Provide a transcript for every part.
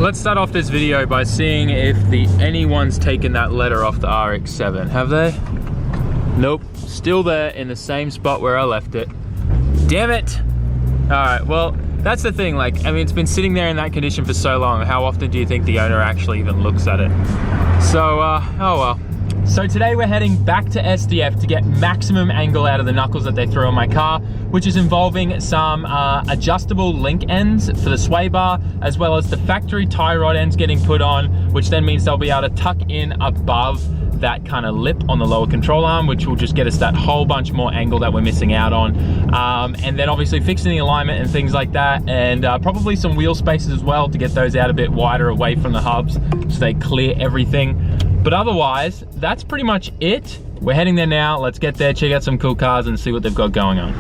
Let's start off this video by seeing if anyone's taken that letter off the RX-7. Have they? Nope, still there in the same spot where I left it. Damn it! Alright, well, that's the thing, like, I mean, it's been sitting there in that condition for so long. How often do you think the owner actually even looks at it? So, oh well. So today we're heading back to SDF to get maximum angle out of the knuckles that they threw on my car, which is involving some adjustable link ends for the sway bar, as well as the factory tie rod ends getting put on, which then means they'll be able to tuck in above that kind of lip on the lower control arm, which will just get us that whole bunch more angle that we're missing out on. And then obviously fixing the alignment and things like that, and probably some wheel spaces as well to get those out a bit wider away from the hubs so they clear everything. But otherwise, that's pretty much it. We're heading there now. Let's get there, check out some cool cars and see what they've got going on.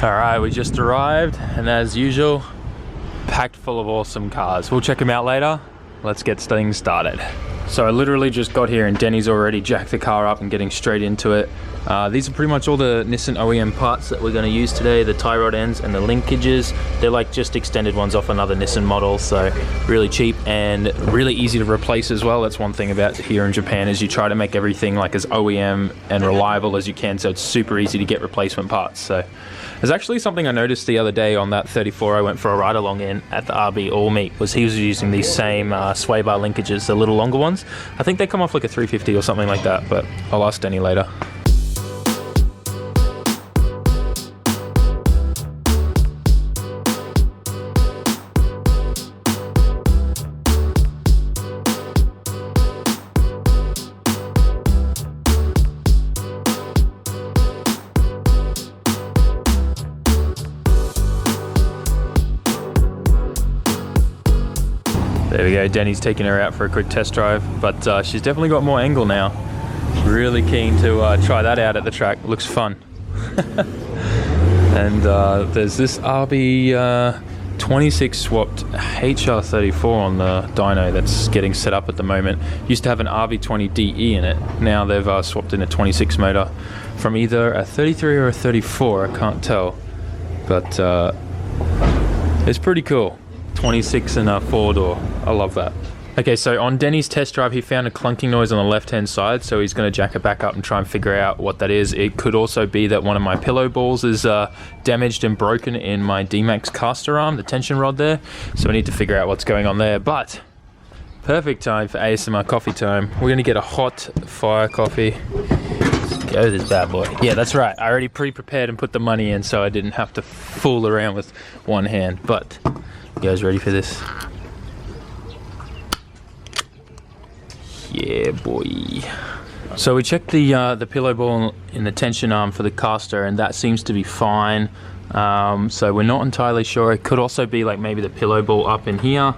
All right, we just arrived, and as usual, packed full of awesome cars. We'll check them out later. Let's get things started. So I literally just got here and Denny's already jacked the car up and getting straight into it. These are pretty much all the Nissan OEM parts that we're going to use today, the tie rod ends and the linkages. They're like just extended ones off another Nissan model, so really cheap and really easy to replace as well. That's one thing about here in Japan, is you try to make everything like as OEM and reliable as you can, so it's super easy to get replacement parts. So there's actually something I noticed the other day on that 34 I went for a ride along in at the RB All Meet, was he was using these same sway bar linkages, the little longer ones. I think they come off like a 350 or something like that, but I'll ask Denny later. There we go, Denny's taking her out for a quick test drive, but she's definitely got more angle now. Really keen to try that out at the track, looks fun. And there's this RB26 swapped HR34 on the dyno that's getting set up at the moment. Used to have an RB20DE in it, now they've swapped in a 26 motor from either a 33 or a 34, I can't tell. But it's pretty cool. 26 and a 4-door. I love that. Okay, so on Denny's test drive, he found a clunking noise on the left-hand side, so he's going to jack it back up and try and figure out what that is. It could also be that one of my pillow balls is damaged and broken in my D-Max caster arm, the tension rod there, so we need to figure out what's going on there. But perfect time for ASMR coffee time. We're going to get a hot fire coffee. Let's go this bad boy. Yeah, that's right. I already pre-prepared and put the money in, so I didn't have to fool around with one hand. But you guys ready for this? Yeah, boy. So we checked the pillow ball in the tension arm for the caster, and that seems to be fine. So we're not entirely sure. It could also be like maybe the pillow ball up in here.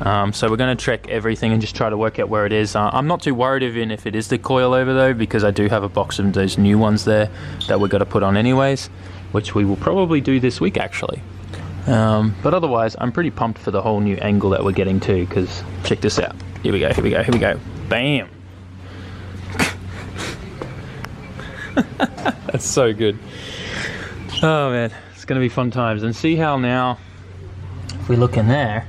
So we're going to check everything and just try to work out where it is. I'm not too worried even if it is the coilover though, because I do have a box of those new ones there that we're going to put on anyways, which we will probably do this week actually. But otherwise, I'm pretty pumped for the whole new angle that we're getting to, because check this out. Here we go, here we go, here we go. Bam! That's so good. Oh man, it's gonna be fun times. And see how now, if we look in there,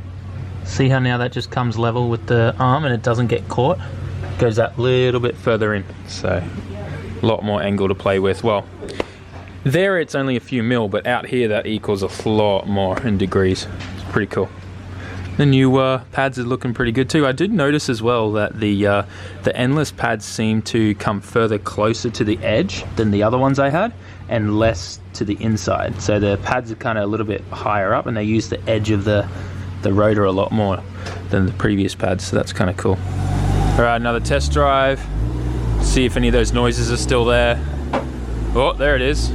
see how now that just comes level with the arm and it doesn't get caught? It goes that little bit further in, so a lot more angle to play with. Well, there it's only a few mil, but out here that equals a lot more in degrees. It's pretty cool. The new pads are looking pretty good too. I did notice as well that the endless pads seem to come further closer to the edge than the other ones I had, and less to the inside. So the pads are kind of a little bit higher up, and they use the edge of the rotor a lot more than the previous pads, so that's kind of cool. All right, another test drive. See if any of those noises are still there. Oh, there it is.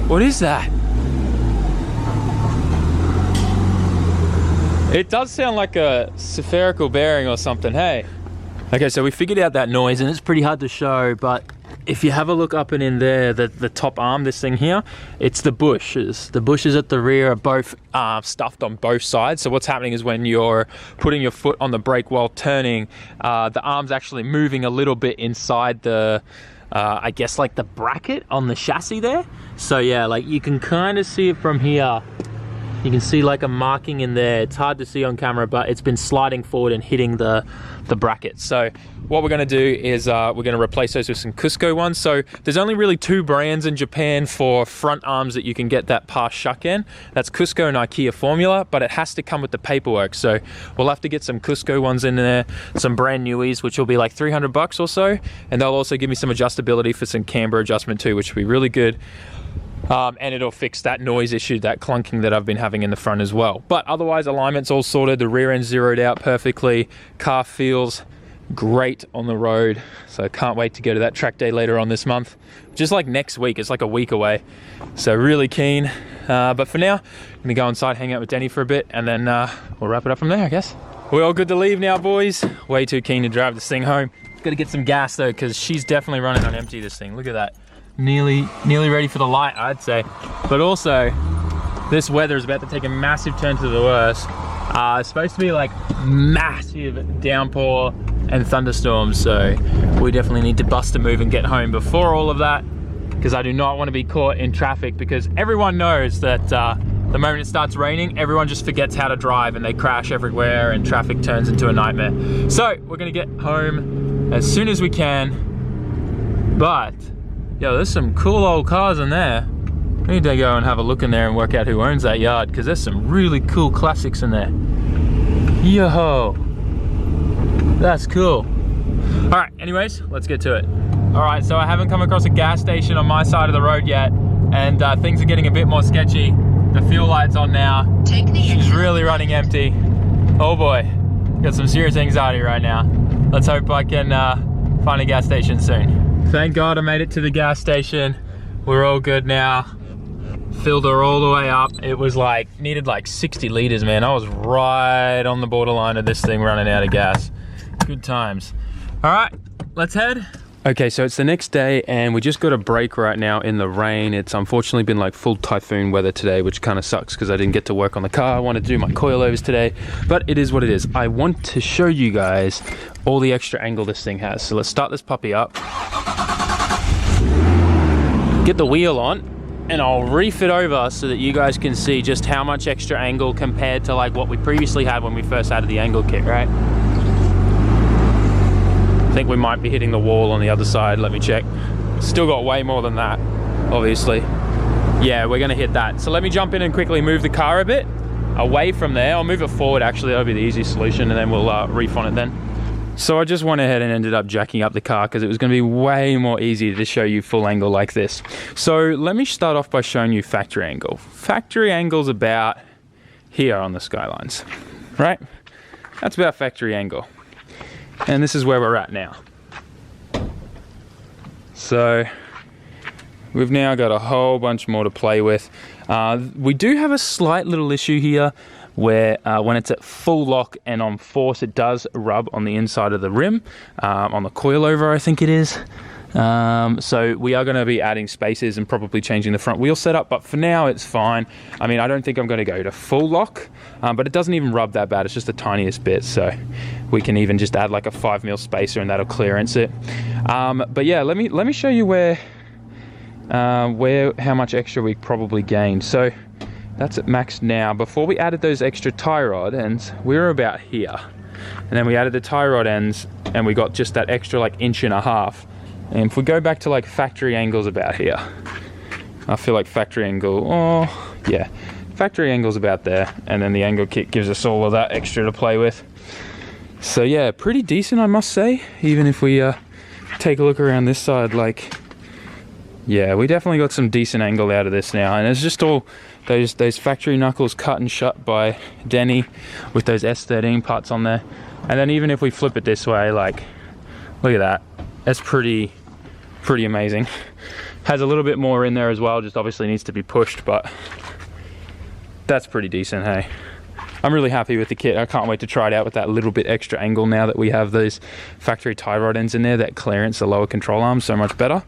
What is that? It does sound like a spherical bearing or something, hey? Okay, so we figured out that noise, and it's pretty hard to show, but if you have a look up and in there, the top arm, this thing here, it's the bushes. The bushes at the rear are both stuffed on both sides. So what's happening is when you're putting your foot on the brake while turning, the arm's actually moving a little bit inside the, I guess like the bracket on the chassis there. So yeah, like you can kind of see it from here. You can see like a marking in there. It's hard to see on camera, but it's been sliding forward and hitting the brackets. So what we're gonna do is we're gonna replace those with some Cusco ones. So there's only really 2 brands in Japan for front arms that you can get that past shuck in. That's Cusco and IKEA formula, but it has to come with the paperwork. So we'll have to get some Cusco ones in there, some brand newies, which will be like 300 bucks or so. And they'll also give me some adjustability for some camber adjustment too, which will be really good. And it'll fix that noise issue, that clunking that I've been having in the front as well. But otherwise, alignment's all sorted. The rear end zeroed out perfectly. Car feels great on the road. So I can't wait to go to that track day later on this month. Just like next week, it's like a week away. So really keen. But for now, I'm gonna go inside, hang out with Denny for a bit, and then we'll wrap it up from there, I guess. We're all good to leave now, boys. Way too keen to drive this thing home. Gotta get some gas though, because she's definitely running on empty, this thing. Look at that. Nearly ready for the light, I'd say. But also, this weather is about to take a massive turn to the worse. It's supposed to be like massive downpour and thunderstorms, so we definitely need to bust a move and get home before all of that, because I do not want to be caught in traffic, because everyone knows that the moment it starts raining, everyone just forgets how to drive and they crash everywhere and traffic turns into a nightmare. So we're gonna get home as soon as we can, but yo, there's some cool old cars in there. We need to go and have a look in there and work out who owns that yard, because there's some really cool classics in there. Yo, that's cool. All right, anyways, let's get to it. All right, so I haven't come across a gas station on my side of the road yet, and things are getting a bit more sketchy. The fuel light's on now. She's really running empty. Oh boy, got some serious anxiety right now. Let's hope I can find a gas station soon. Thank God I made it to the gas station. We're all good now. Filled her all the way up. It was like, needed like 60 liters, man. I was right on the borderline of this thing running out of gas. Good times. All right, let's head. Okay, so it's the next day and we just got a break right now in the rain. It's unfortunately been like full typhoon weather today, which kind of sucks because I didn't get to work on the car. I wanted to do my coilovers today, but it is what it is. I want to show you guys all the extra angle this thing has. So let's start this puppy up. Get the wheel on and I'll reef it over so that you guys can see just how much extra angle compared to like what we previously had when we first added the angle kit, right? I think we might be hitting the wall on the other side. Let me check. Still got way more than that, obviously. Yeah, we're gonna hit that. So let me jump in and quickly move the car a bit away from there. I'll move it forward, actually. That'll be the easiest solution, and then we'll reef on it then. So I just went ahead and ended up jacking up the car because it was gonna be way more easy to show you full angle like this. So let me start off by showing you factory angle. Factory angle's about here on the Skylines, right? That's about factory angle. And this is where we're at now. So we've now got a whole bunch more to play with. We do have a slight little issue here where when it's at full lock and on force, it does rub on the inside of the rim, on the coilover, I think it is. So we are going to be adding spacers and probably changing the front wheel setup, but for now it's fine. I mean, I don't think I'm going to go to full lock, but it doesn't even rub that bad. It's just the tiniest bit, so we can even just add like a 5mm spacer and that'll clearance it. But yeah, let me show you where how much extra we probably gained. So that's at max now. Before we added those extra tie rod ends, we were about here, and then we added the tie rod ends and we got just that extra like 1.5 inches. And if we go back to like factory angles about here, I feel like factory angle, oh yeah, factory angle's about there, and then the angle kit gives us all of that extra to play with. So yeah, pretty decent, I must say. Even if we take a look around this side, like, yeah, we definitely got some decent angle out of this now, and it's just all those factory knuckles cut and shut by Denny with those S13 parts on there. And then even if we flip it this way, like, look at that. That's pretty amazing. Has a little bit more in there as well, just obviously needs to be pushed, but that's pretty decent, hey. I'm really happy with the kit. I can't wait to try it out with that little bit extra angle now that we have those factory tie rod ends in there that clearance the lower control arm so much better.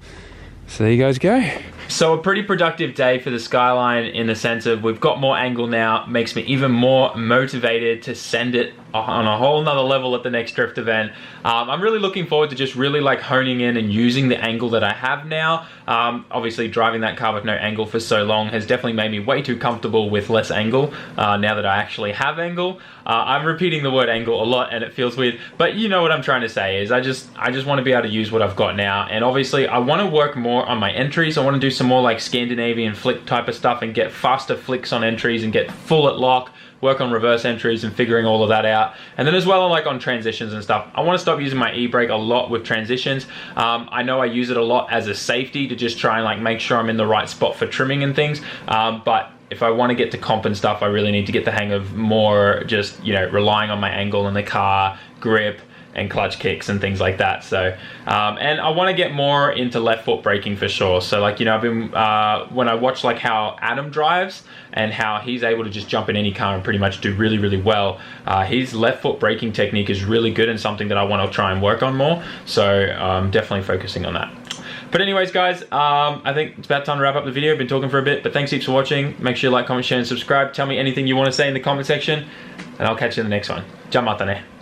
So there you guys go. So a pretty productive day for the Skyline in the sense of we've got more angle now, makes me even more motivated to send it on a whole nother level at the next drift event. I'm really looking forward to just really like honing in and using the angle that I have now. Obviously driving that car with no angle for so long has definitely made me way too comfortable with less angle now that I actually have angle. I'm repeating the word angle a lot and it feels weird, but you know what I'm trying to say is I just want to be able to use what I've got now. And obviously I want to work more on my entries. I want to do some more like Scandinavian flick type of stuff and get faster flicks on entries and get full at lock, work on reverse entries and figuring all of that out. And then as well, like on transitions and stuff, I want to stop using my e-brake a lot with transitions. I know I use it a lot as a safety to just try and like make sure I'm in the right spot for trimming and things, but if I want to get to comp and stuff, I really need to get the hang of more just, you know, relying on my angle in the car, grip, and clutch kicks and things like that. So and I want to get more into left foot braking for sure. So like, you know, I've been when I watch like how Adam drives and how he's able to just jump in any car and pretty much do really well, his left foot braking technique is really good and something that I want to try and work on more. So I'm definitely focusing on that. But anyways, guys, I think it's about time to wrap up the video. I've been talking for a bit, but thanks heaps for watching. Make sure you like, comment, share, and subscribe. Tell me anything you want to say in the comment section, and I'll catch you in the next one. Ja mata ne.